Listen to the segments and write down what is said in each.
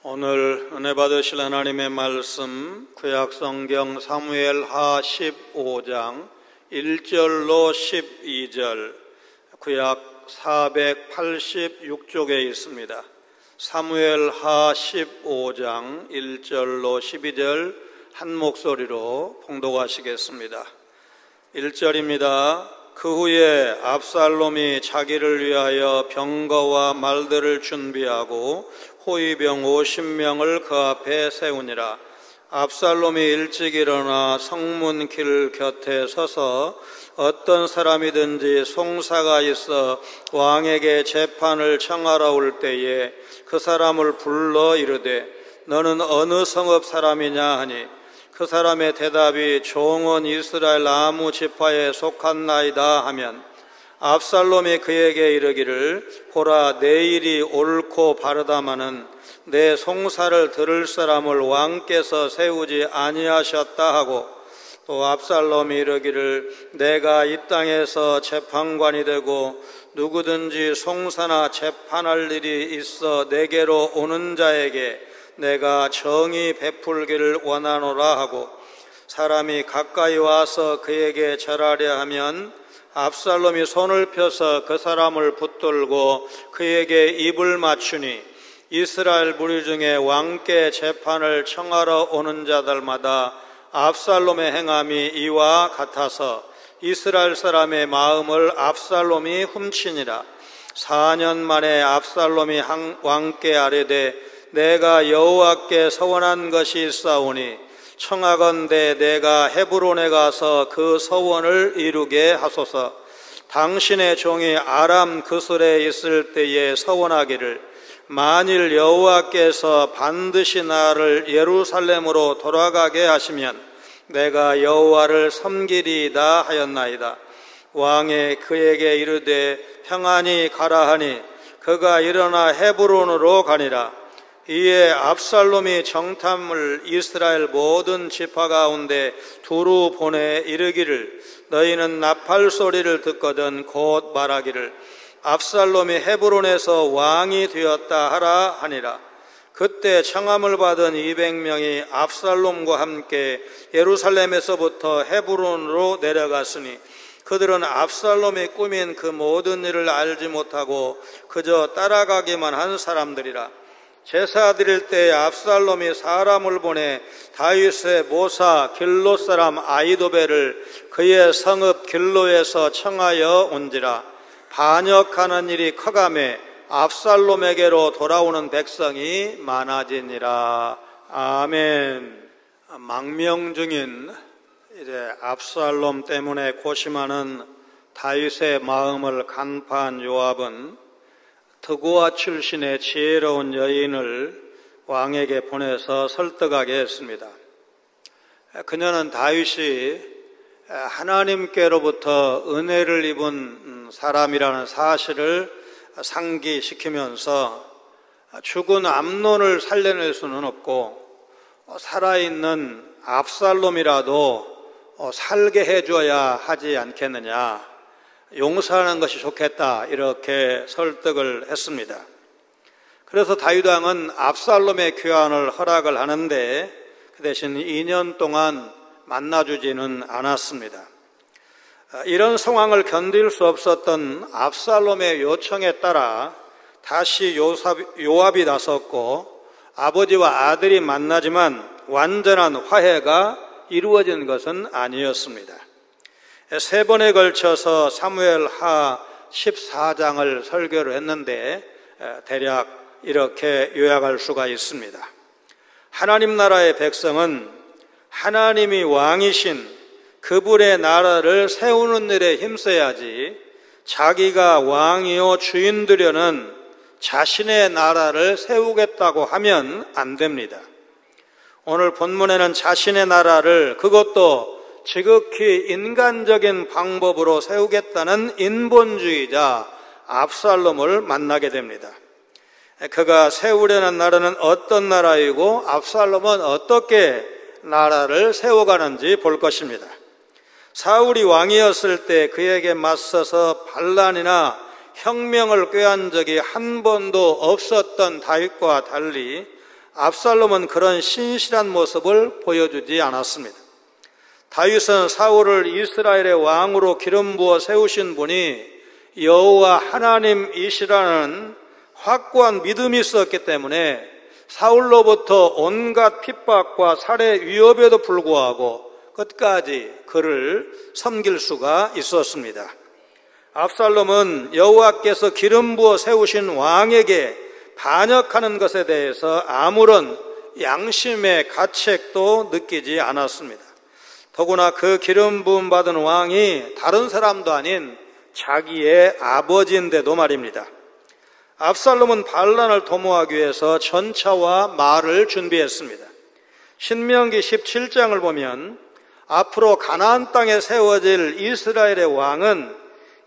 오늘 은혜 받으실 하나님의 말씀 구약성경 사무엘하 15장 1절로 12절, 구약 486쪽에 있습니다. 사무엘하 15장 1절로 12절 한 목소리로 봉독하시겠습니다. 1절입니다. 그 후에 압살롬이 자기를 위하여 병거와 말들을 준비하고 호위병 50명을 그 앞에 세우니라. 압살롬이 일찍 일어나 성문 길 곁에 서서 어떤 사람이든지 송사가 있어 왕에게 재판을 청하러 올 때에 그 사람을 불러 이르되 너는 어느 성읍 사람이냐 하니 그 사람의 대답이 종은 이스라엘 아무 지파에 속한나이다 하면 압살롬이 그에게 이르기를 보라 내 일이 옳고 바르다마는 내 송사를 들을 사람을 왕께서 세우지 아니하셨다 하고 또 압살롬이 이르기를 내가 이 땅에서 재판관이 되고 누구든지 송사나 재판할 일이 있어 내게로 오는 자에게 내가 정의 베풀기를 원하노라 하고 사람이 가까이 와서 그에게 절하려 하면 압살롬이 손을 펴서 그 사람을 붙들고 그에게 입을 맞추니 이스라엘 무리 중에 왕께 재판을 청하러 오는 자들마다 압살롬의 행함이 이와 같아서 이스라엘 사람의 마음을 압살롬이 훔치니라. 4년 만에 압살롬이 왕께 아뢰되 내가 여호와께 서원한 것이 있사오니 청하건대 내가 헤브론에 가서 그 서원을 이루게 하소서. 당신의 종이 아람 그술에 있을 때에 서원하기를 만일 여호와께서 반드시 나를 예루살렘으로 돌아가게 하시면 내가 여호와를 섬기리이다 하였나이다. 왕이 그에게 이르되 평안히 가라 하니 그가 일어나 헤브론으로 가니라. 이에 압살롬이 정탐을 이스라엘 모든 지파 가운데 두루 보내 이르기를 너희는 나팔 소리를 듣거든 곧 말하기를 압살롬이 헤브론에서 왕이 되었다 하라 하니라. 그때 청함을 받은 200명이 압살롬과 함께 예루살렘에서부터 헤브론으로 내려갔으니 그들은 압살롬이 꾸민 그 모든 일을 알지 못하고 그저 따라가기만 한 사람들이라. 제사 드릴 때에 압살롬이 사람을 보내 다윗의 모사 길로 사람 아히도벨을 그의 성읍 길로에서 청하여 온지라. 반역하는 일이 커가매 압살롬에게로 돌아오는 백성이 많아지니라. 아멘. 망명 중인 이제 압살롬 때문에 고심하는 다윗의 마음을 간파한 요압은 드고아 출신의 지혜로운 여인을 왕에게 보내서 설득하게 했습니다. 그녀는 다윗이 하나님께로부터 은혜를 입은 사람이라는 사실을 상기시키면서 죽은 암논을 살려낼 수는 없고 살아있는 압살롬이라도 살게 해줘야 하지 않겠느냐, 용서하는 것이 좋겠다, 이렇게 설득을 했습니다. 그래서 다윗 왕은 압살롬의 귀환을 허락을 하는데 그 대신 2년 동안 만나주지는 않았습니다. 이런 상황을 견딜 수 없었던 압살롬의 요청에 따라 다시 요압이 나섰고 아버지와 아들이 만나지만 완전한 화해가 이루어진 것은 아니었습니다. 3번에 걸쳐서 사무엘하 14장을 설교를 했는데 대략 이렇게 요약할 수가 있습니다. 하나님 나라의 백성은 하나님이 왕이신 그분의 나라를 세우는 일에 힘써야지 자기가 왕이요 주인 되려는 자신의 나라를 세우겠다고 하면 안 됩니다. 오늘 본문에는 자신의 나라를, 그것도 지극히 인간적인 방법으로 세우겠다는 인본주의자 압살롬을 만나게 됩니다. 그가 세우려는 나라는 어떤 나라이고 압살롬은 어떻게 나라를 세워가는지 볼 것입니다. 사울이 왕이었을 때 그에게 맞서서 반란이나 혁명을 꾀한 적이 한 번도 없었던 다윗과 달리 압살롬은 그런 신실한 모습을 보여주지 않았습니다. 다윗은 사울을 이스라엘의 왕으로 기름 부어 세우신 분이 여호와 하나님이시라는 확고한 믿음이 있었기 때문에 사울로부터 온갖 핍박과 살해 위협에도 불구하고 끝까지 그를 섬길 수가 있었습니다. 압살롬은 여호와께서 기름 부어 세우신 왕에게 반역하는 것에 대해서 아무런 양심의 가책도 느끼지 않았습니다. 더구나 그 기름 부음 받은 왕이 다른 사람도 아닌 자기의 아버지인데도 말입니다. 압살롬은 반란을 도모하기 위해서 전차와 말을 준비했습니다. 신명기 17장을 보면 앞으로 가나안 땅에 세워질 이스라엘의 왕은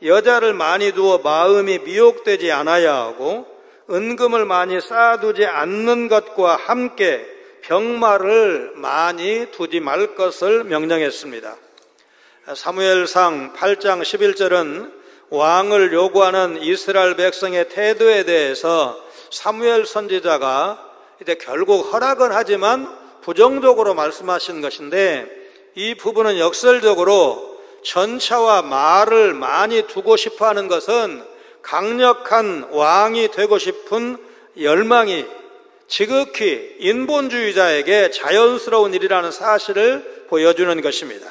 여자를 많이 두어 마음이 미혹되지 않아야 하고 은금을 많이 쌓아두지 않는 것과 함께 병마를 많이 두지 말 것을 명령했습니다. 사무엘상 8장 11절은 왕을 요구하는 이스라엘 백성의 태도에 대해서 사무엘 선지자가 이제 결국 허락은 하지만 부정적으로 말씀하신 것인데, 이 부분은 역설적으로 전차와 말을 많이 두고 싶어 하는 것은 강력한 왕이 되고 싶은 열망이 지극히 인본주의자에게 자연스러운 일이라는 사실을 보여주는 것입니다.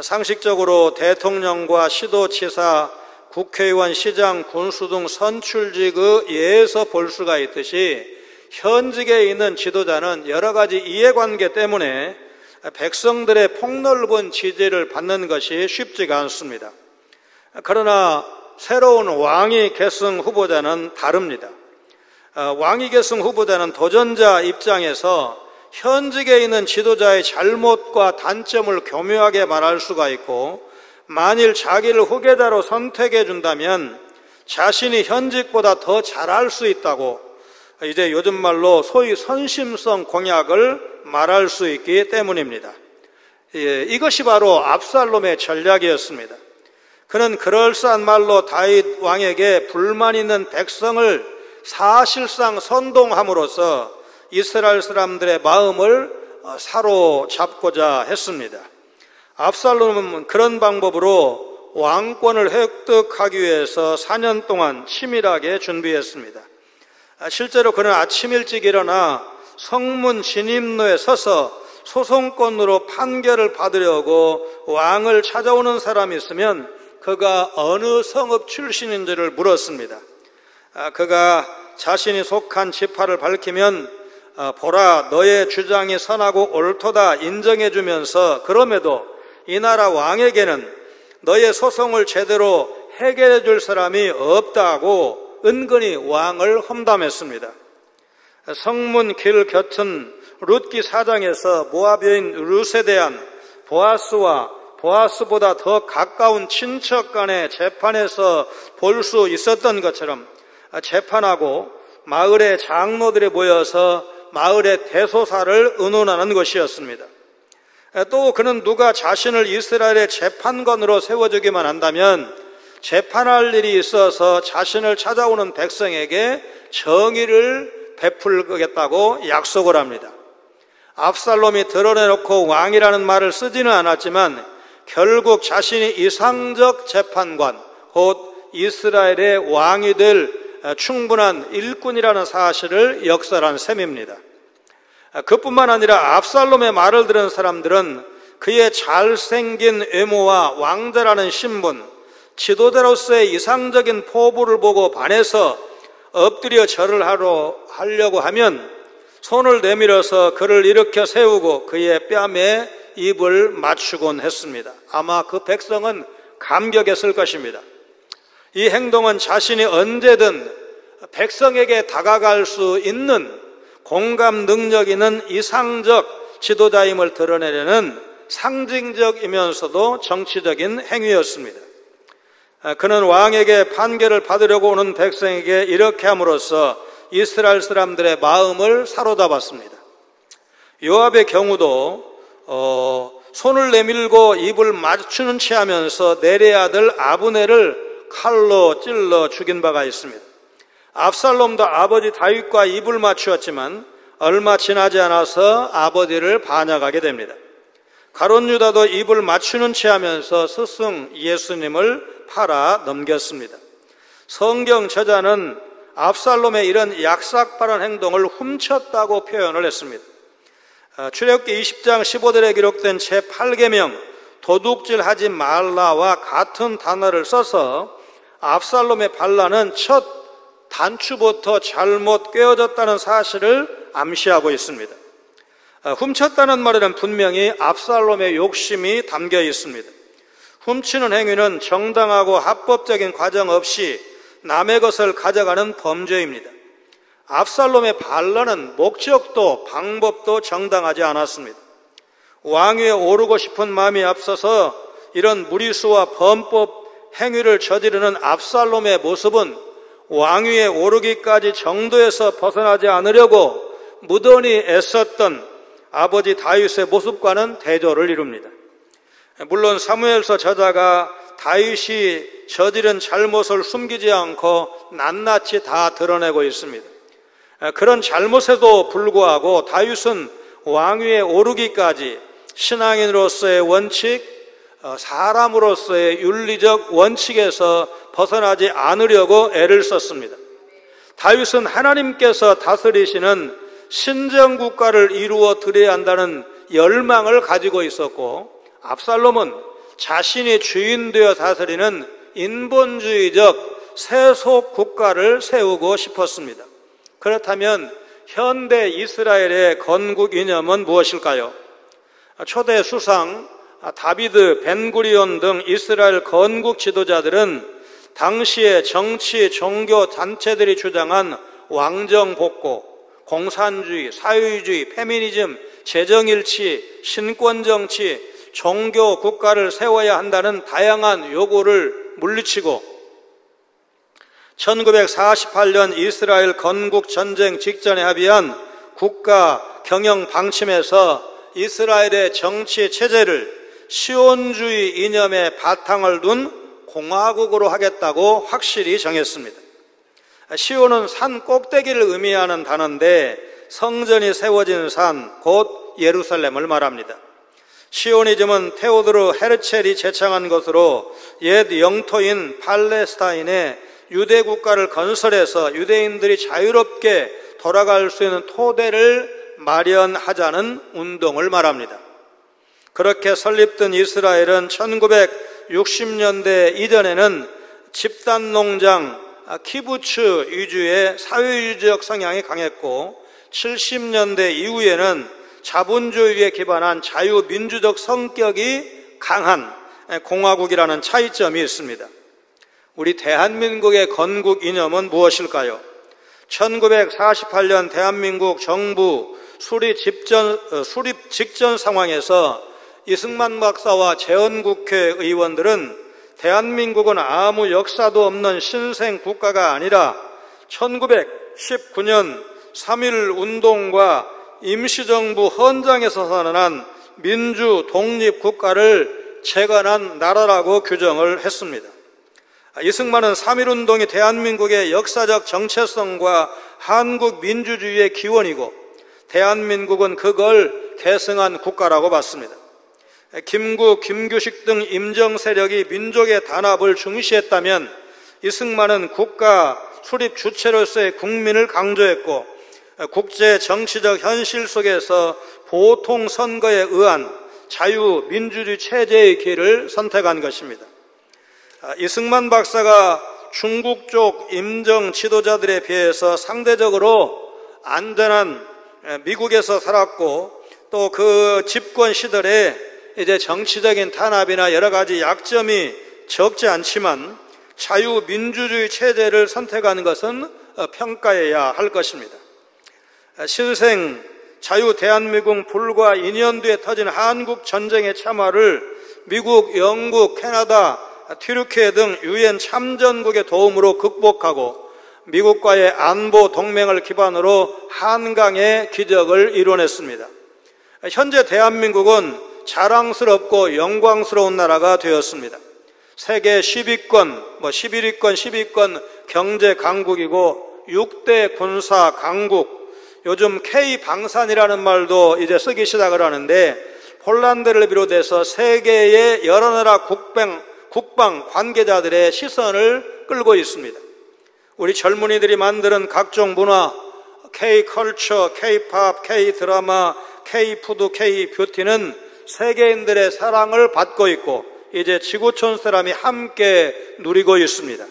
상식적으로 대통령과 시도지사, 국회의원, 시장, 군수 등 선출직의 예에서 볼 수가 있듯이 현직에 있는 지도자는 여러 가지 이해관계 때문에 백성들의 폭넓은 지지를 받는 것이 쉽지가 않습니다. 그러나 새로운 왕위 계승 후보자는 다릅니다. 왕위 계승 후보자는 도전자 입장에서 현직에 있는 지도자의 잘못과 단점을 교묘하게 말할 수가 있고, 만일 자기를 후계자로 선택해 준다면 자신이 현직보다 더 잘할 수 있다고, 이제 요즘 말로 소위 선심성 공약을 말할 수 있기 때문입니다. 이것이 바로 압살롬의 전략이었습니다. 그는 그럴싸한 말로 다윗 왕에게 불만 있는 백성을 사실상 선동함으로써 이스라엘 사람들의 마음을 사로잡고자 했습니다. 압살롬은 그런 방법으로 왕권을 획득하기 위해서 4년 동안 치밀하게 준비했습니다. 실제로 그는 아침 일찍 일어나 성문 진입로에 서서 소송권으로 판결을 받으려고 왕을 찾아오는 사람이 있으면 그가 어느 성읍 출신인지를 물었습니다. 그가 자신이 속한 지파를 밝히면 보라, 너의 주장이 선하고 옳도다 인정해 주면서, 그럼에도 이 나라 왕에게는 너의 소송을 제대로 해결해 줄 사람이 없다고 은근히 왕을 험담했습니다. 성문 길 곁은 룻기 4장에서 모압 여인 룻에 대한 보아스와 보아스보다 더 가까운 친척 간의 재판에서 볼 수 있었던 것처럼 재판하고 마을의 장로들이 모여서 마을의 대소사를 의논하는 것이었습니다. 또 그는 누가 자신을 이스라엘의 재판관으로 세워주기만 한다면 재판할 일이 있어서 자신을 찾아오는 백성에게 정의를 베풀겠다고 약속을 합니다. 압살롬이 드러내놓고 왕이라는 말을 쓰지는 않았지만 결국 자신이 이상적 재판관, 곧 이스라엘의 왕이 될 충분한 일꾼이라는 사실을 역설한 셈입니다. 그뿐만 아니라 압살롬의 말을 들은 사람들은 그의 잘생긴 외모와 왕자라는 신분, 지도자로서의 이상적인 포부를 보고 반해서 엎드려 절을 하려고 하면 손을 내밀어서 그를 일으켜 세우고 그의 뺨에 입을 맞추곤 했습니다. 아마 그 백성은 감격했을 것입니다. 이 행동은 자신이 언제든 백성에게 다가갈 수 있는 공감 능력 있는 이상적 지도자임을 드러내려는 상징적이면서도 정치적인 행위였습니다. 그는 왕에게 판결을 받으려고 오는 백성에게 이렇게 함으로써 이스라엘 사람들의 마음을 사로잡았습니다. 요압의 경우도 손을 내밀고 입을 맞추는 채 하면서 내레의 아들 아브넬을 칼로 찔러 죽인 바가 있습니다. 압살롬도 아버지 다윗과 입을 맞추었지만 얼마 지나지 않아서 아버지를 반역하게 됩니다. 가룟 유다도 입을 맞추는 채 하면서 스승 예수님을 팔아 넘겼습니다. 성경 저자는 압살롬의 이런 약삭빠른 행동을 훔쳤다고 표현을 했습니다. 출애굽기 20장 15절에 기록된 제8계명 도둑질하지 말라와 같은 단어를 써서 압살롬의 반란은 첫 단추부터 잘못 꿰어졌다는 사실을 암시하고 있습니다. 훔쳤다는 말에는 분명히 압살롬의 욕심이 담겨 있습니다. 훔치는 행위는 정당하고 합법적인 과정 없이 남의 것을 가져가는 범죄입니다. 압살롬의 반란은 목적도 방법도 정당하지 않았습니다. 왕위에 오르고 싶은 마음이 앞서서 이런 무리수와 범법 행위를 저지르는 압살롬의 모습은 왕위에 오르기까지 정도에서 벗어나지 않으려고 무던히 애썼던 아버지 다윗의 모습과는 대조를 이룹니다. 물론 사무엘서 저자가 다윗이 저지른 잘못을 숨기지 않고 낱낱이 다 드러내고 있습니다. 그런 잘못에도 불구하고 다윗은 왕위에 오르기까지 신앙인으로서의 원칙, 사람으로서의 윤리적 원칙에서 벗어나지 않으려고 애를 썼습니다. 다윗은 하나님께서 다스리시는 신정국가를 이루어 드려야 한다는 열망을 가지고 있었고, 압살롬은 자신이 주인 되어 다스리는 인본주의적 세속 국가를 세우고 싶었습니다. 그렇다면 현대 이스라엘의 건국 이념은 무엇일까요? 초대 수상 다비드, 벤구리온 등 이스라엘 건국 지도자들은 당시의 정치, 종교 단체들이 주장한 왕정복고, 공산주의, 사회주의, 페미니즘, 재정일치, 신권정치, 종교 국가를 세워야 한다는 다양한 요구를 물리치고 1948년 이스라엘 건국 전쟁 직전에 합의한 국가 경영 방침에서 이스라엘의 정치 체제를 시온주의 이념의 바탕을 둔 공화국으로 하겠다고 확실히 정했습니다. 시온은 산 꼭대기를 의미하는 단어인데 성전이 세워진 산, 곧 예루살렘을 말합니다. 시오니즘은 테오도르 헤르첼이 제창한 것으로 옛 영토인 팔레스타인에 유대 국가를 건설해서 유대인들이 자유롭게 돌아갈 수 있는 토대를 마련하자는 운동을 말합니다. 그렇게 설립된 이스라엘은 1960년대 이전에는 집단농장, 키부츠 위주의 사회주의적 성향이 강했고 70년대 이후에는 자본주의에 기반한 자유민주적 성격이 강한 공화국이라는 차이점이 있습니다. 우리 대한민국의 건국 이념은 무엇일까요? 1948년 대한민국 정부 수립 직전 상황에서 이승만 박사와 재헌국회 의원들은 대한민국은 아무 역사도 없는 신생 국가가 아니라 1919년 3.1 운동과 임시정부 헌장에서 선언한 민주 독립 국가를 재건한 나라라고 규정을 했습니다. 이승만은 3.1 운동이 대한민국의 역사적 정체성과 한국 민주주의의 기원이고 대한민국은 그걸 계승한 국가라고 봤습니다. 김구, 김규식 등 임정 세력이 민족의 단합을 중시했다면 이승만은 국가 수립 주체로서의 국민을 강조했고 국제 정치적 현실 속에서 보통 선거에 의한 자유민주주의 체제의 길을 선택한 것입니다. 이승만 박사가 중국 쪽 임정 지도자들에 비해서 상대적으로 안전한 미국에서 살았고 또 그 집권 시절에 이제 정치적인 탄압이나 여러 가지 약점이 적지 않지만 자유민주주의 체제를 선택한 것은 평가해야 할 것입니다. 신생 자유 대한민국 불과 2년 뒤에 터진 한국 전쟁의 참화를 미국, 영국, 캐나다, 튀르키예 등 유엔 참전국의 도움으로 극복하고 미국과의 안보 동맹을 기반으로 한강의 기적을 이뤄냈습니다. 현재 대한민국은 자랑스럽고 영광스러운 나라가 되었습니다. 세계 10위권, 11위권, 10위권 경제 강국이고 6대 군사 강국, 요즘 K방산이라는 말도 이제 쓰기 시작을 하는데, 폴란드를 비롯해서 세계의 여러 나라 국방 관계자들의 시선을 끌고 있습니다. 우리 젊은이들이 만드는 각종 문화, K컬처, K팝, K드라마, K푸드, K뷰티는 세계인들의 사랑을 받고 있고 이제 지구촌 사람이 함께 누리고 있습니다.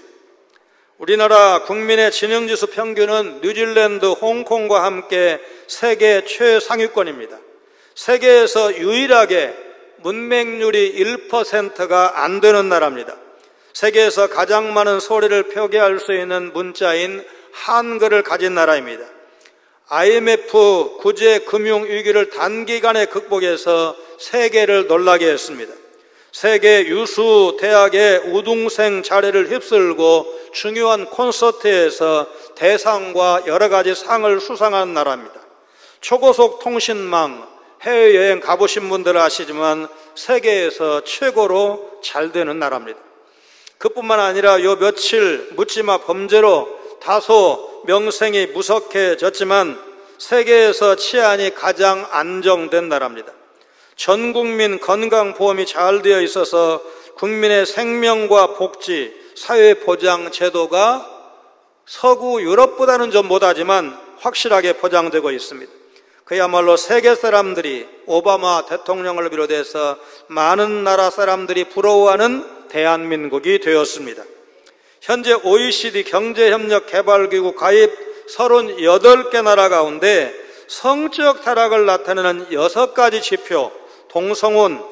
우리나라 국민의 지능지수 평균은 뉴질랜드, 홍콩과 함께 세계 최상위권입니다. 세계에서 유일하게 문맹률이 1%가 안 되는 나라입니다. 세계에서 가장 많은 소리를 표기할 수 있는 문자인 한글을 가진 나라입니다. IMF 구제 금융 위기를 단기간에 극복해서 세계를 놀라게 했습니다. 세계 유수 대학의 우등생 자리를 휩쓸고 중요한 콘서트에서 대상과 여러 가지 상을 수상한 나라입니다. 초고속 통신망, 해외여행 가보신 분들은 아시지만 세계에서 최고로 잘 되는 나라입니다. 그뿐만 아니라 요 며칠 묻지마 범죄로 다소 명声이 무석해졌지만 세계에서 치안이 가장 안정된 나라입니다. 전 국민 건강보험이 잘 되어 있어서 국민의 생명과 복지, 사회보장 제도가 서구 유럽보다는 좀 못하지만 확실하게 보장되고 있습니다. 그야말로 세계 사람들이 오바마 대통령을 비롯해서 많은 나라 사람들이 부러워하는 대한민국이 되었습니다. 현재 OECD 경제협력개발기구 가입 38개 나라 가운데 성적 타락을 나타내는 6가지 지표, 동성혼,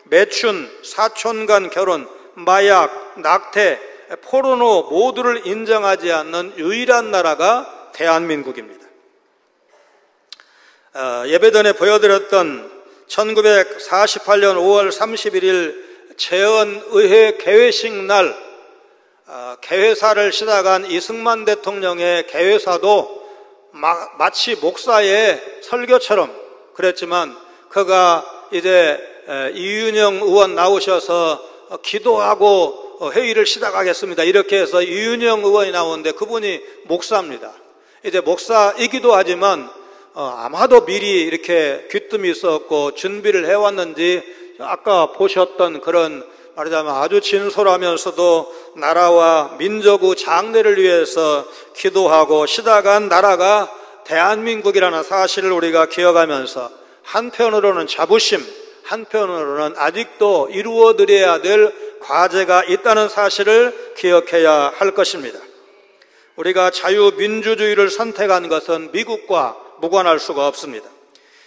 매춘, 사촌 간 결혼, 마약, 낙태, 포르노 모두를 인정하지 않는 유일한 나라가 대한민국입니다. 예배 전에 보여드렸던 1948년 5월 31일 재헌의회 개회식 날 개회사를 시작한 이승만 대통령의 개회사도 마치 목사의 설교처럼 그랬지만 그가 이제 이윤영 의원 나오셔서 기도하고 회의를 시작하겠습니다. 이렇게 해서 이윤영 의원이 나오는데 그분이 목사입니다. 이제 목사이기도 하지만 아마도 미리 이렇게 귀뜸이 있었고 준비를 해왔는지 아까 보셨던 그런 말하자면 아주 진솔하면서도 나라와 민족의 장래를 위해서 기도하고 시작한 나라가 대한민국이라는 사실을 우리가 기억하면서 한편으로는 자부심, 한편으로는 아직도 이루어드려야 될 과제가 있다는 사실을 기억해야 할 것입니다. 우리가 자유민주주의를 선택한 것은 미국과 무관할 수가 없습니다.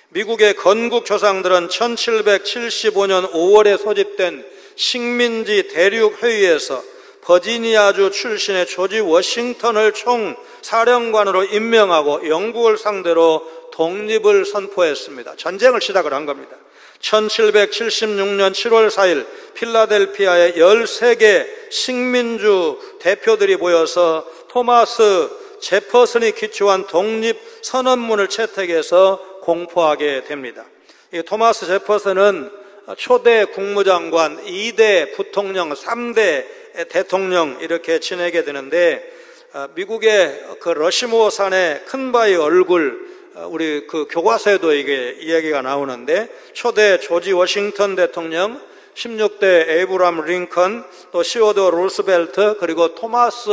미국의 건국 조상들은 1775년 5월에 소집된 식민지 대륙회의에서 버지니아주 출신의 조지 워싱턴을 총사령관으로 임명하고 영국을 상대로 독립을 선포했습니다. 전쟁을 시작을 한 겁니다. 1776년 7월 4일 필라델피아에 13개 식민주 대표들이 모여서 토마스 제퍼슨이 기초한 독립선언문을 채택해서 공포하게 됩니다. 이 토마스 제퍼슨은 초대 국무장관, 2대 부통령, 3대 대통령 이렇게 지내게 되는데 미국의 그 러시모어 산의 큰 바위 얼굴 우리 그 교과서에도 이게 이야기가 나오는데 초대 조지 워싱턴 대통령, 16대 에이브람 링컨, 또 시어도어 루스벨트 그리고 토마스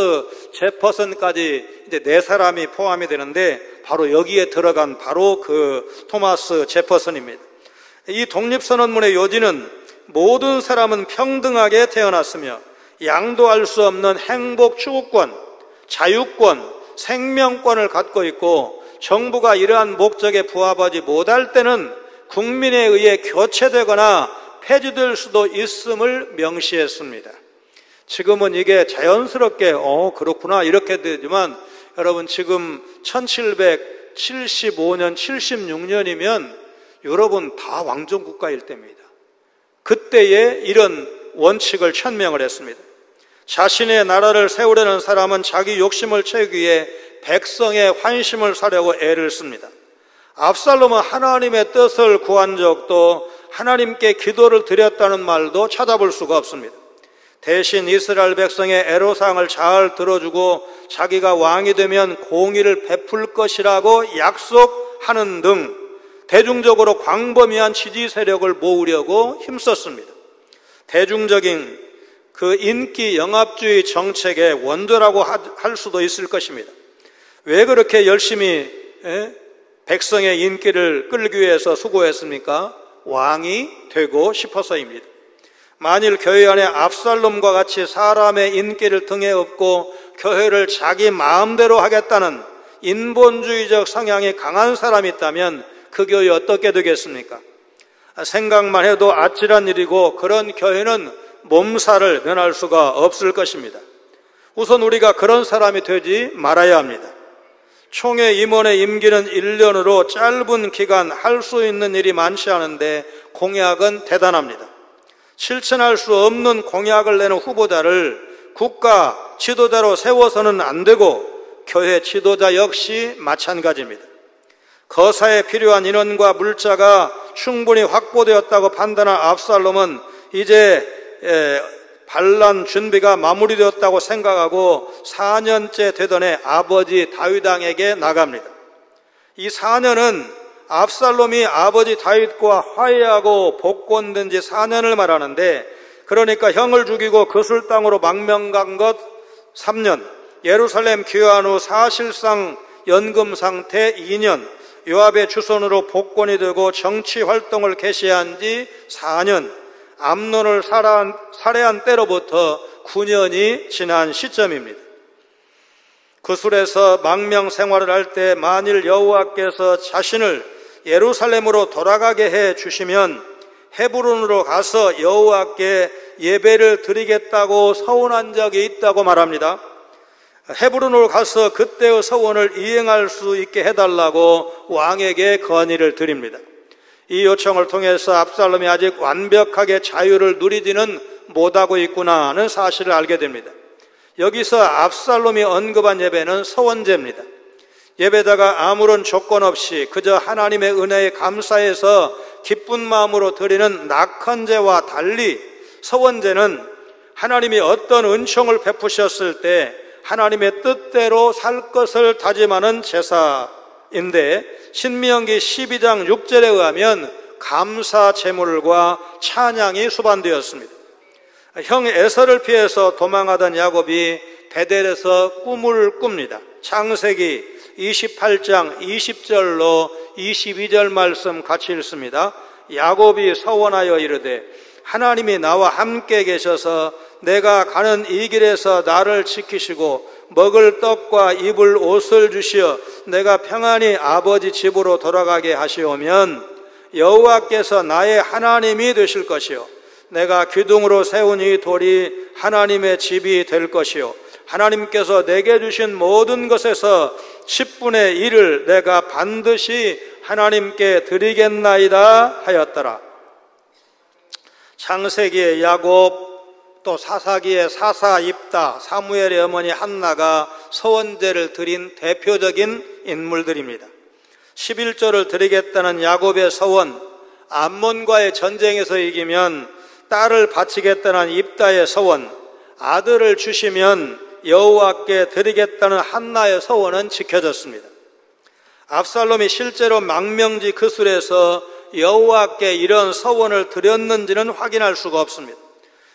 제퍼슨까지 이제 4사람이 포함이 되는데 바로 여기에 들어간 바로 그 토마스 제퍼슨입니다. 이 독립선언문의 요지는 모든 사람은 평등하게 태어났으며 양도할 수 없는 행복 추구권, 자유권, 생명권을 갖고 있고 정부가 이러한 목적에 부합하지 못할 때는 국민에 의해 교체되거나 폐지될 수도 있음을 명시했습니다. 지금은 이게 자연스럽게 그렇구나 이렇게 되지만 여러분 지금 1775년 76년이면 여러분 다 왕정국가일 때입니다. 그때에 이런 원칙을 천명을 했습니다. 자신의 나라를 세우려는 사람은 자기 욕심을 채우기 위해 백성의 환심을 사려고 애를 씁니다. 압살롬은 하나님의 뜻을 구한 적도 하나님께 기도를 드렸다는 말도 찾아볼 수가 없습니다. 대신 이스라엘 백성의 애로사항을 잘 들어주고 자기가 왕이 되면 공의를 베풀 것이라고 약속하는 등 대중적으로 광범위한 지지 세력을 모으려고 힘썼습니다. 대중적인 그 인기 영합주의 정책의 원조라고 할 수도 있을 것입니다. 왜 그렇게 열심히 백성의 인기를 끌기 위해서 수고했습니까? 왕이 되고 싶어서입니다. 만일 교회 안에 압살롬과 같이 사람의 인기를 등에 업고 교회를 자기 마음대로 하겠다는 인본주의적 성향이 강한 사람이 있다면 그 교회 어떻게 되겠습니까? 생각만 해도 아찔한 일이고 그런 교회는 몸살을 면할 수가 없을 것입니다. 우선 우리가 그런 사람이 되지 말아야 합니다. 총회 임원의 임기는 1년으로 짧은 기간 할 수 있는 일이 많지 않은데 공약은 대단합니다. 실천할 수 없는 공약을 내는 후보자를 국가 지도자로 세워서는 안 되고 교회 지도자 역시 마찬가지입니다. 거사에 필요한 인원과 물자가 충분히 확보되었다고 판단한 압살롬은 이제 반란 준비가 마무리되었다고 생각하고 4년째 되던 해 아버지 다윗 왕에게 나갑니다. 이 4년은 압살롬이 아버지 다윗과 화해하고 복권된 지 4년을 말하는데, 그러니까 형을 죽이고 그술 땅으로 망명 간 것 3년, 예루살렘 귀환 후 사실상 연금 상태 2년, 요압의 주선으로 복권이 되고 정치 활동을 개시한 지 4년, 암논을 살해한 때로부터 9년이 지난 시점입니다. 그술에서 망명 생활을 할 때 만일 여호와께서 자신을 예루살렘으로 돌아가게 해 주시면 헤브론으로 가서 여호와께 예배를 드리겠다고 서원한 적이 있다고 말합니다. 헤브론으로 가서 그때의 서원을 이행할 수 있게 해달라고 왕에게 건의를 드립니다. 이 요청을 통해서 압살롬이 아직 완벽하게 자유를 누리지는 못하고 있구나 하는 사실을 알게 됩니다. 여기서 압살롬이 언급한 예배는 서원제입니다. 예배자가 아무런 조건 없이 그저 하나님의 은혜에 감사해서 기쁜 마음으로 드리는 낙헌제와 달리 서원제는 하나님이 어떤 은총을 베푸셨을 때 하나님의 뜻대로 살 것을 다짐하는 제사인데, 신명기 12장 6절에 의하면 감사 제물과 찬양이 수반되었습니다. 형 에서를 피해서 도망하던 야곱이 베델에서 꿈을 꿉니다. 창세기 28장 20절로 22절 말씀 같이 읽습니다. 야곱이 서원하여 이르되 하나님이 나와 함께 계셔서 내가 가는 이 길에서 나를 지키시고 먹을 떡과 입을 옷을 주시어 내가 평안히 아버지 집으로 돌아가게 하시오면 여호와께서 나의 하나님이 되실 것이요 내가 기둥으로 세운 이 돌이 하나님의 집이 될 것이요 하나님께서 내게 주신 모든 것에서 10분의 1을 내가 반드시 하나님께 드리겠나이다 하였더라. 창세기의 야곱, 또 사사기의 사사 입다, 사무엘의 어머니 한나가 서원제를 드린 대표적인 인물들입니다. 11조를 드리겠다는 야곱의 서원, 암몬과의 전쟁에서 이기면 딸을 바치겠다는 입다의 서원, 아들을 주시면 여호와께 드리겠다는 한나의 서원은 지켜졌습니다. 압살롬이 실제로 망명지 그술에서 여호와께 이런 서원을 드렸는지는 확인할 수가 없습니다.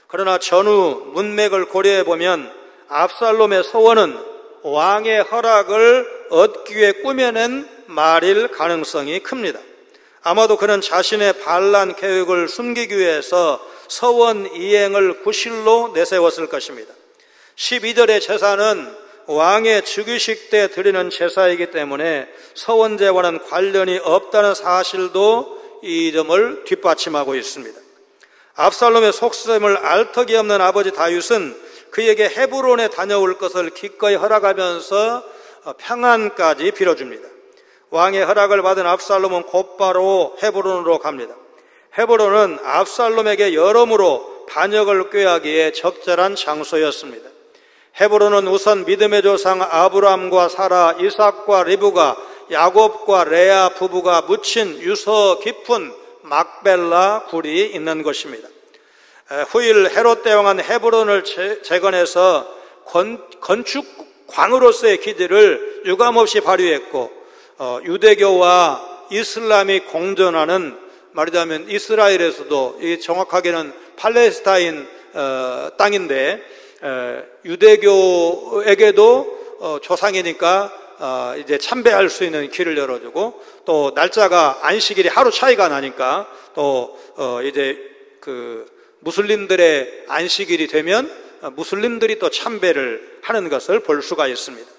그러나 전후 문맥을 고려해 보면 압살롬의 서원은 왕의 허락을 얻기 위해 꾸며낸 말일 가능성이 큽니다. 아마도 그는 자신의 반란 계획을 숨기기 위해서 서원 이행을 구실로 내세웠을 것입니다. 12절의 제사는 왕의 즉위식 때 드리는 제사이기 때문에 서원제와는 관련이 없다는 사실도 이 점을 뒷받침하고 있습니다. 압살롬의 속셈을 알 턱이 없는 아버지 다윗은 그에게 헤브론에 다녀올 것을 기꺼이 허락하면서 평안까지 빌어줍니다. 왕의 허락을 받은 압살롬은 곧바로 헤브론으로 갑니다. 헤브론은 압살롬에게 여러모로 반역을 꾀하기에 적절한 장소였습니다. 헤브론은 우선 믿음의 조상 아브라함과 사라, 이삭과 리브가, 야곱과 레아 부부가 묻힌 유서 깊은 막벨라 굴이 있는 것입니다. 후일 헤롯 대왕은 헤브론을 재건해서 건축광으로서의 기질을 유감없이 발휘했고, 유대교와 이슬람이 공존하는, 말하자면 이스라엘에서도, 정확하게는 팔레스타인 땅인데, 유대교에게도 조상이니까 이제 참배할 수 있는 길을 열어주고, 또 날짜가 안식일이 하루 차이가 나니까 또 이제 무슬림들의 안식일이 되면 무슬림들이 또 참배를 하는 것을 볼 수가 있습니다.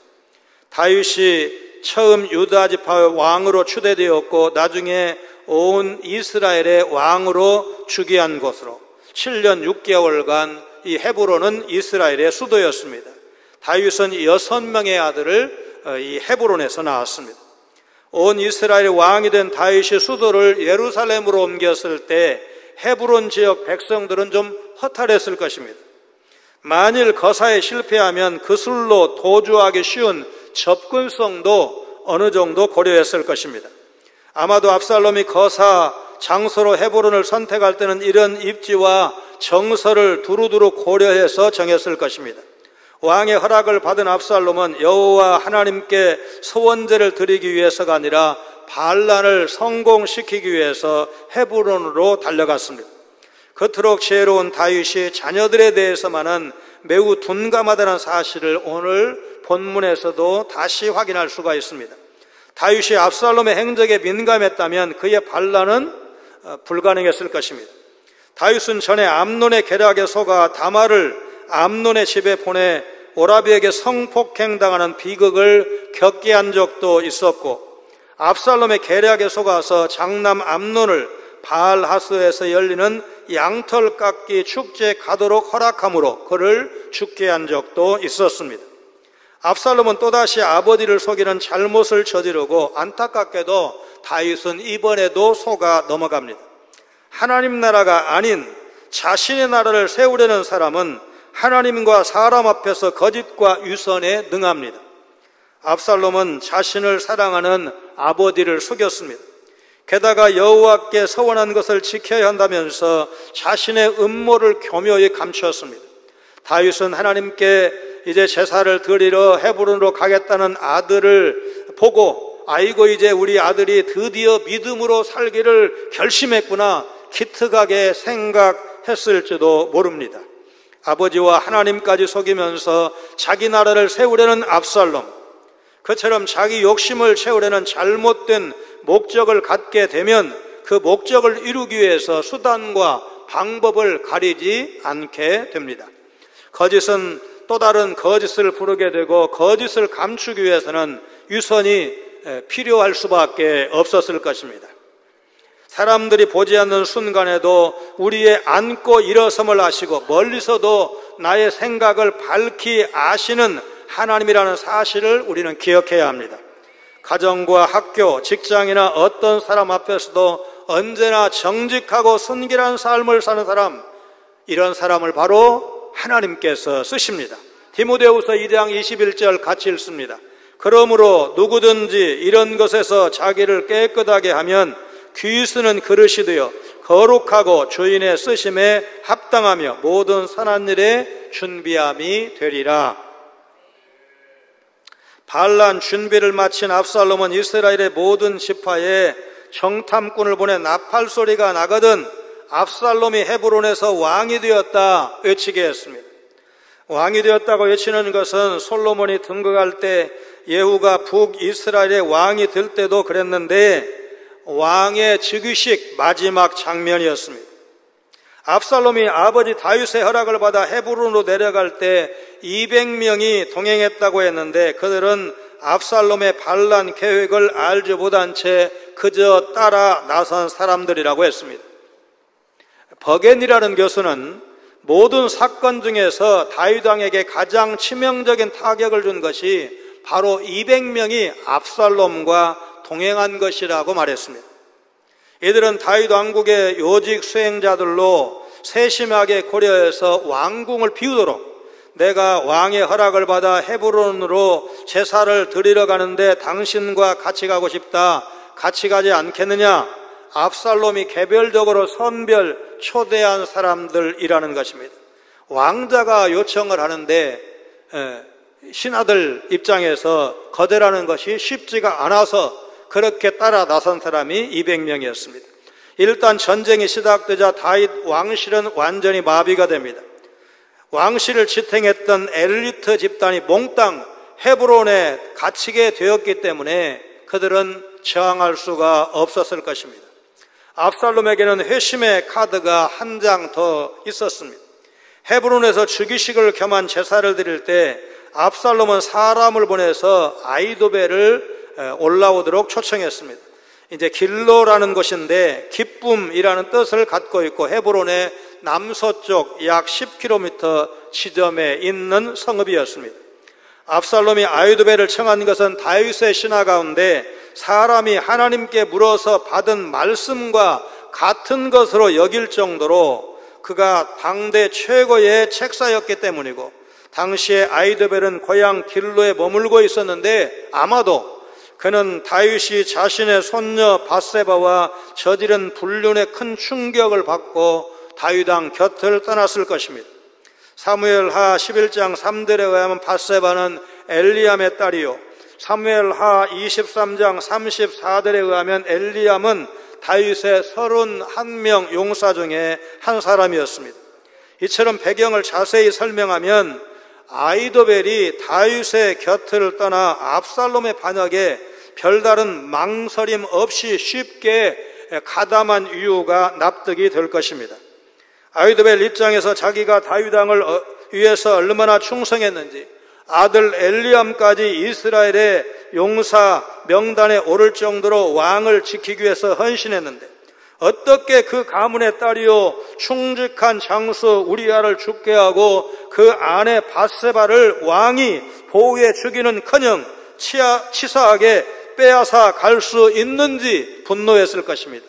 다윗이 처음 유다 지파 왕으로 추대되었고 나중에 온 이스라엘의 왕으로 즉위한 곳으로 7년 6개월간 이 헤브론은 이스라엘의 수도였습니다. 다윗은 6명의 아들을 이 헤브론에서 낳았습니다. 온 이스라엘의 왕이 된 다윗이 수도를 예루살렘으로 옮겼을 때 헤브론 지역 백성들은 좀 허탈했을 것입니다. 만일 거사에 실패하면 그슬로 도주하기 쉬운 접근성도 어느 정도 고려했을 것입니다. 아마도 압살롬이 거사 장소로 헤브론을 선택할 때는 이런 입지와 정서를 두루두루 고려해서 정했을 것입니다. 왕의 허락을 받은 압살롬은 여호와 하나님께 소원제를 드리기 위해서가 아니라 반란을 성공시키기 위해서 헤브론으로 달려갔습니다. 그토록 지혜로운 다윗이 자녀들에 대해서만은 매우 둔감하다는 사실을 오늘 본문에서도 다시 확인할 수가 있습니다. 다윗이 압살롬의 행적에 민감했다면 그의 반란은 불가능했을 것입니다. 다윗은 전에 암논의 계략에 속아 다말을 암논의 집에 보내 오라비에게 성폭행당하는 비극을 겪게 한 적도 있었고, 압살롬의 계략에 속아서 장남 암논을 바알하스에서 열리는 양털 깎기 축제에 가도록 허락함으로 그를 죽게 한 적도 있었습니다. 압살롬은 또다시 아버지를 속이는 잘못을 저지르고 안타깝게도 다윗은 이번에도 속아 넘어갑니다. 하나님 나라가 아닌 자신의 나라를 세우려는 사람은 하나님과 사람 앞에서 거짓과 유선에 능합니다. 압살롬은 자신을 사랑하는 아버지를 속였습니다. 게다가 여호와께 서원한 것을 지켜야 한다면서 자신의 음모를 교묘히 감추었습니다. 다윗은 하나님께 이제 제사를 드리러 헤브론으로 가겠다는 아들을 보고, 아이고 이제 우리 아들이 드디어 믿음으로 살기를 결심했구나 기특하게 생각했을지도 모릅니다. 아버지와 하나님까지 속이면서 자기 나라를 세우려는 압살롬, 그처럼 자기 욕심을 채우려는 잘못된 목적을 갖게 되면 그 목적을 이루기 위해서 수단과 방법을 가리지 않게 됩니다. 거짓은 또 다른 거짓을 부르게 되고, 거짓을 감추기 위해서는 유선이 필요할 수밖에 없었을 것입니다. 사람들이 보지 않는 순간에도 우리의 앉고 일어섬을 아시고 멀리서도 나의 생각을 밝히 아시는 하나님이라는 사실을 우리는 기억해야 합니다. 가정과 학교, 직장이나 어떤 사람 앞에서도 언제나 정직하고 순결한 삶을 사는 사람, 이런 사람을 바로 하나님께서 쓰십니다. 디모데후서 2장 21절 같이 읽습니다. 그러므로 누구든지 이런 것에서 자기를 깨끗하게 하면 귀 쓰는 그릇이 되어 거룩하고 주인의 쓰심에 합당하며 모든 선한 일에 준비함이 되리라. 반란 준비를 마친 압살롬은 이스라엘의 모든 지파에 정탐꾼을 보내 나팔 소리가 나거든 압살롬이 헤브론에서 왕이 되었다 외치게 했습니다. 왕이 되었다고 외치는 것은 솔로몬이 등극할 때 예후가 북이스라엘의 왕이 될 때도 그랬는데 왕의 즉위식 마지막 장면이었습니다. 압살롬이 아버지 다윗의 허락을 받아 헤브론으로 내려갈 때 200명이 동행했다고 했는데 그들은 압살롬의 반란 계획을 알지 못한 채 그저 따라 나선 사람들이라고 했습니다. 버겐이라는 교수는 모든 사건 중에서 다윗 왕에게 가장 치명적인 타격을 준 것이 바로 200명이 압살롬과 동행한 것이라고 말했습니다. 이들은 다윗 왕국의 요직 수행자들로 세심하게 고려해서 왕궁을 비우도록 내가 왕의 허락을 받아 헤브론으로 제사를 드리러 가는데 당신과 같이 가고 싶다, 같이 가지 않겠느냐, 압살롬이 개별적으로 선별 초대한 사람들이라는 것입니다. 왕자가 요청을 하는데 신하들 입장에서 거절하는 것이 쉽지가 않아서 그렇게 따라 나선 사람이 200명이었습니다. 일단 전쟁이 시작되자 다윗 왕실은 완전히 마비가 됩니다. 왕실을 지탱했던 엘리트 집단이 몽땅 헤브론에 갇히게 되었기 때문에 그들은 저항할 수가 없었을 것입니다. 압살롬에게는 회심의 카드가 한 장 더 있었습니다. 헤브론에서 즉위식을 겸한 제사를 드릴 때 압살롬은 사람을 보내서 아이도벨을 올라오도록 초청했습니다. 이제 길로라는 곳인데 기쁨이라는 뜻을 갖고 있고 헤브론의 남서쪽 약 10km 지점에 있는 성읍이었습니다. 압살롬이 아이도벨을 청한 것은 다윗의 신하 가운데 사람이 하나님께 물어서 받은 말씀과 같은 것으로 여길 정도로 그가 당대 최고의 책사였기 때문이고, 당시에 아이도벨은 고향 길로에 머물고 있었는데 아마도 그는 다윗이 자신의 손녀 밧세바와 저지른 불륜에 큰 충격을 받고 다윗 왕 곁을 떠났을 것입니다. 사무엘하 11장 3절에 의하면 밧세바는 엘리암의 딸이요, 사무엘하 23장 34절에 의하면 엘리암은 다윗의 31명 용사 중에 한 사람이었습니다. 이처럼 배경을 자세히 설명하면 아이도벨이 다윗의 곁을 떠나 압살롬의 반역에 별다른 망설임 없이 쉽게 가담한 이유가 납득이 될 것입니다. 아이도벨 입장에서 자기가 다윗 왕을 위해서 얼마나 충성했는지, 아들 엘리암까지 이스라엘의 용사 명단에 오를 정도로 왕을 지키기 위해서 헌신했는데 어떻게 그 가문의 딸이요 충직한 장수 우리아를 죽게 하고 그 아내 밧세바를 왕이 보호해 주기는커녕 치사하게 빼앗아 갈 수 있는지 분노했을 것입니다.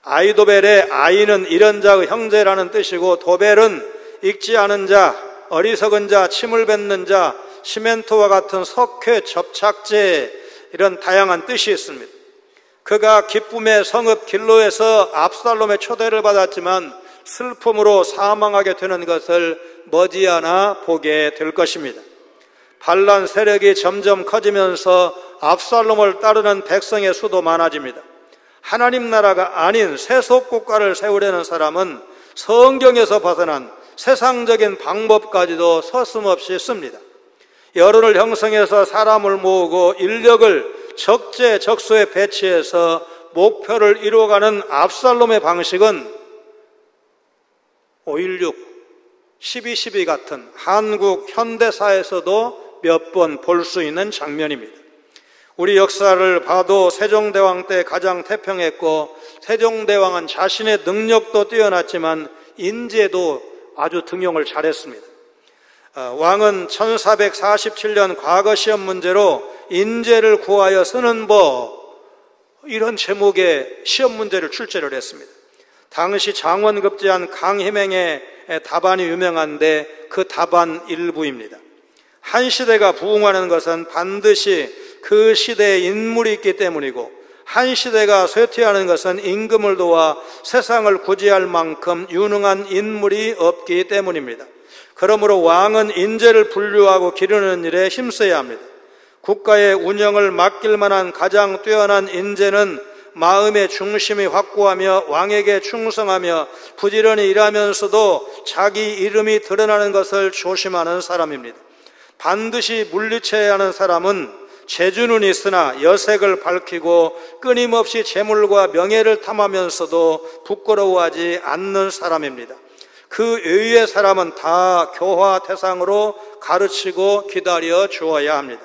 아이도벨의 아이는 이런 자의 형제라는 뜻이고, 도벨은 읽지 않은 자, 어리석은 자, 침을 뱉는 자, 시멘트와 같은 석회 접착제, 이런 다양한 뜻이 있습니다. 그가 기쁨의 성읍 길로에서 압살롬의 초대를 받았지만 슬픔으로 사망하게 되는 것을 머지않아 보게 될 것입니다. 반란 세력이 점점 커지면서 압살롬을 따르는 백성의 수도 많아집니다. 하나님 나라가 아닌 세속 국가를 세우려는 사람은 성경에서 벗어난 세상적인 방법까지도 서슴없이 씁니다. 여론을 형성해서 사람을 모으고 인력을 적재적소에 배치해서 목표를 이루어가는 압살롬의 방식은 5.16, 12.12 같은 한국 현대사에서도 몇 번 볼 수 있는 장면입니다. 우리 역사를 봐도 세종대왕 때 가장 태평했고, 세종대왕은 자신의 능력도 뛰어났지만 인재도 아주 등용을 잘했습니다. 왕은 1447년 과거 시험 문제로 인재를 구하여 쓰는 법, 이런 제목의 시험 문제를 출제를 했습니다. 당시 장원급제한 강희맹의 답안이 유명한데 그 답안 일부입니다. 한 시대가 부흥하는 것은 반드시 그 시대에 인물이 있기 때문이고, 한 시대가 쇠퇴하는 것은 임금을 도와 세상을 구제할 만큼 유능한 인물이 없기 때문입니다. 그러므로 왕은 인재를 분류하고 기르는 일에 힘써야 합니다. 국가의 운영을 맡길 만한 가장 뛰어난 인재는 마음의 중심이 확고하며 왕에게 충성하며 부지런히 일하면서도 자기 이름이 드러나는 것을 조심하는 사람입니다. 반드시 물리쳐야 하는 사람은 재주는 있으나 여색을 밝히고 끊임없이 재물과 명예를 탐하면서도 부끄러워하지 않는 사람입니다. 그 외의 사람은 다 교화 대상으로 가르치고 기다려 주어야 합니다.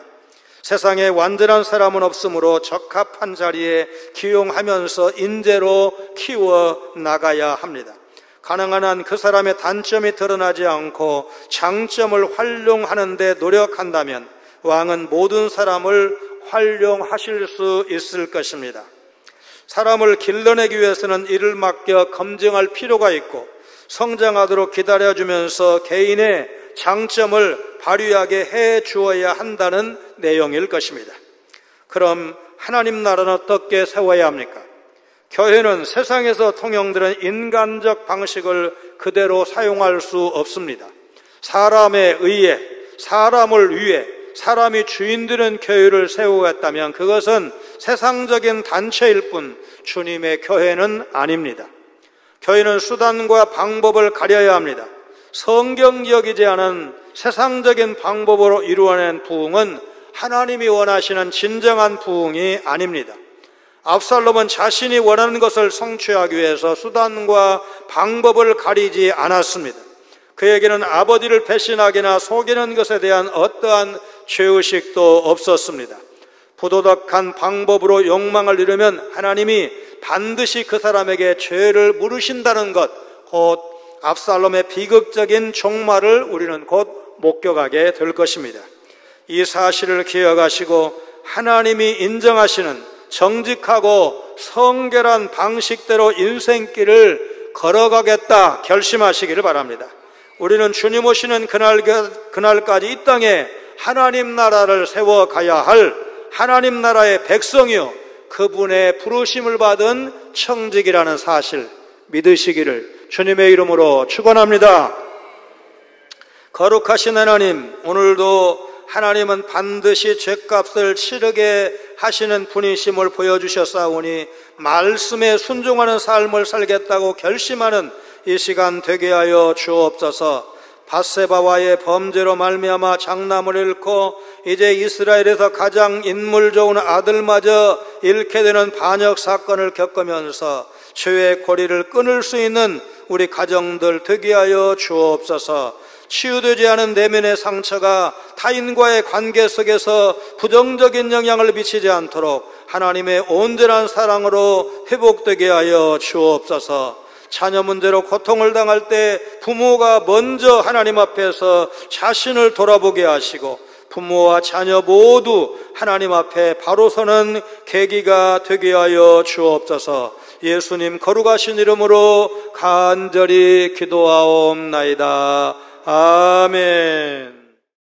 세상에 완전한 사람은 없으므로 적합한 자리에 기용하면서 인재로 키워 나가야 합니다. 가능한 한 그 사람의 단점이 드러나지 않고 장점을 활용하는 데 노력한다면 왕은 모든 사람을 활용하실 수 있을 것입니다. 사람을 길러내기 위해서는 이를 맡겨 검증할 필요가 있고, 성장하도록 기다려주면서 개인의 장점을 발휘하게 해 주어야 한다는 내용일 것입니다. 그럼 하나님 나라는 어떻게 세워야 합니까? 교회는 세상에서 통용되는 인간적 방식을 그대로 사용할 수 없습니다. 사람에 의해, 사람을 위해 사람이 주인되는 교회를 세우겠다면 그것은 세상적인 단체일 뿐 주님의 교회는 아닙니다. 교회는 수단과 방법을 가려야 합니다. 성경적이지 않은 세상적인 방법으로 이루어낸 부흥은 하나님이 원하시는 진정한 부흥이 아닙니다. 압살롬은 자신이 원하는 것을 성취하기 위해서 수단과 방법을 가리지 않았습니다. 그에게는 아버지를 배신하거나 속이는 것에 대한 어떠한 죄의식도 없었습니다. 부도덕한 방법으로 욕망을 이루면 하나님이 반드시 그 사람에게 죄를 물으신다는 것, 곧 압살롬의 비극적인 종말을 우리는 곧 목격하게 될 것입니다. 이 사실을 기억하시고 하나님이 인정하시는 정직하고 성결한 방식대로 인생길을 걸어가겠다 결심하시기를 바랍니다. 우리는 주님 오시는 그날까지 이 땅에 하나님 나라를 세워가야 할 하나님 나라의 백성이요 그분의 부르심을 받은 청직이라는 사실 믿으시기를 주님의 이름으로 축원합니다. 거룩하신 하나님, 오늘도 하나님은 반드시 죄값을 치르게 하시는 분이심을 보여주셨사오니 말씀에 순종하는 삶을 살겠다고 결심하는 이 시간 되게 하여 주옵소서. 밧세바와의 범죄로 말미암아 장남을 잃고 이제 이스라엘에서 가장 인물 좋은 아들마저 잃게 되는 반역 사건을 겪으면서 죄의 고리를 끊을 수 있는 우리 가정들 되게 하여 주옵소서. 치유되지 않은 내면의 상처가 타인과의 관계 속에서 부정적인 영향을 미치지 않도록 하나님의 온전한 사랑으로 회복되게 하여 주옵소서. 자녀 문제로 고통을 당할 때 부모가 먼저 하나님 앞에서 자신을 돌아보게 하시고 부모와 자녀 모두 하나님 앞에 바로 서는 계기가 되게 하여 주옵소서. 예수님 거룩하신 이름으로 간절히 기도하옵나이다. 아멘.